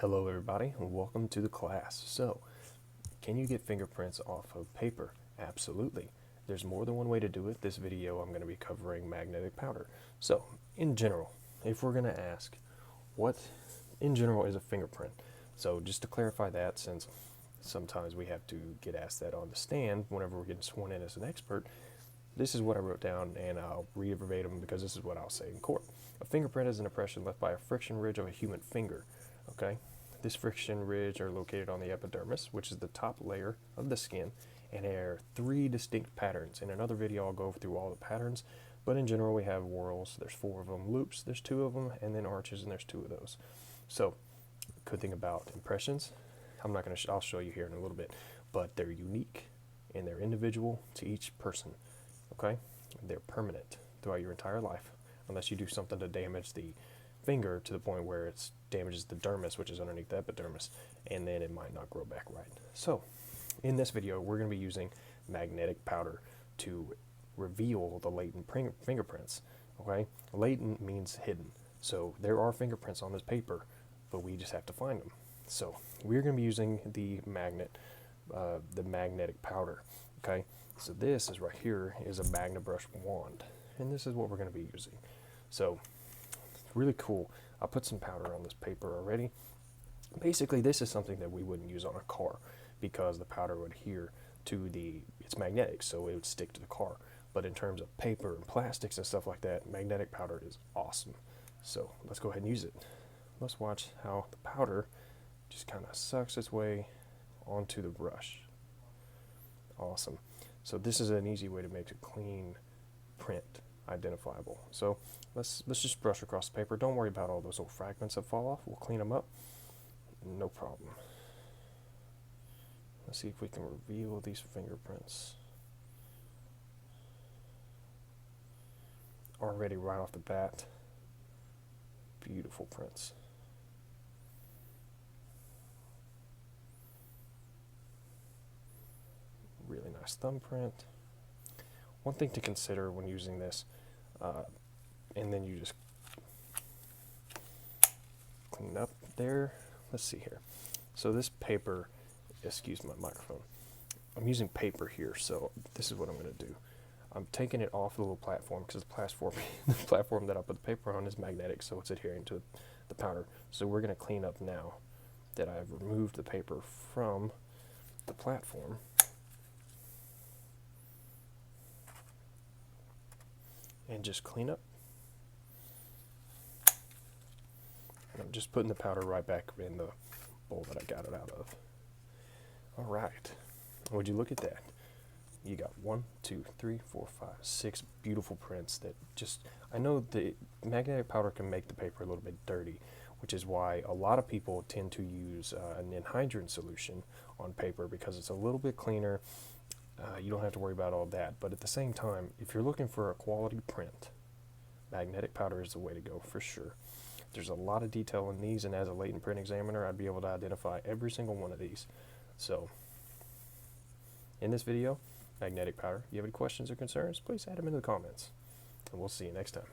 Hello everybody and welcome to the class. So, can you get fingerprints off of paper? Absolutely. There's more than one way to do it. This video I'm going to be covering magnetic powder. So, in general, if we're going to ask what in general is a fingerprint. So just to clarify that, since sometimes we have to get asked that on the stand whenever we're getting sworn in as an expert, this is what I wrote down and I'll read it verbatim because this is what I'll say in court. A fingerprint is an impression left by a friction ridge of a human finger. Okay, this friction ridge are located on the epidermis, which is the top layer of the skin, and there are three distinct patterns. In another video, I'll go through all the patterns, but in general, we have whorls. There's 4 of them. Loops, there's 2 of them, and then arches, and there's 2 of those. So, good thing about impressions, I'll show you here in a little bit, but they're unique and they're individual to each person. Okay, they're permanent throughout your entire life, unless you do something to damage the finger to the point where it damages the dermis, which is underneath the epidermis, and then it might not grow back right. So in this video we're going to be using magnetic powder to reveal the latent fingerprints. Okay, latent means hidden, so there are fingerprints on this paper, but we just have to find them. So we're going to be using the magnetic powder. Okay, so this is right here is a magnet brush wand, and this is what we're going to be using. So really cool. I'll put some powder on this paper already. Basically, this is something that we wouldn't use on a car because the powder would adhere to it's magnetic, so it would stick to the car. But in terms of paper and plastics and stuff like that, magnetic powder is awesome. So let's go ahead and use it. Let's watch how the powder just kind of sucks its way onto the brush. Awesome. So this is an easy way to make a clean print identifiable. So let's just brush across the paper. Don't worry about all those little fragments that fall off. We'll clean them up. No problem. Let's see if we can reveal these fingerprints. Already right off the bat, beautiful prints. Really nice thumbprint. One thing to consider when using this, and then you just clean up there. Let's see here. So this paper, excuse my microphone, I'm using paper here, so this is what I'm going to do. I'm taking it off the little platform because the platform that I put the paper on is magnetic, so it's adhering to the powder. So we're going to clean up now that I've removed the paper from the platform. And just clean up. And I'm just putting the powder right back in the bowl that I got it out of. All right. Would you look at that? You got 1, 2, 3, 4, 5, 6 beautiful prints that I know the magnetic powder can make the paper a little bit dirty, which is why a lot of people tend to use an anhydrous solution on paper because it's a little bit cleaner. You don't have to worry about all that, but at the same time, if you're looking for a quality print, magnetic powder is the way to go for sure. There's a lot of detail in these, and as a latent print examiner, I'd be able to identify every single one of these. So, in this video, magnetic powder, if you have any questions or concerns, please add them in the comments, and we'll see you next time.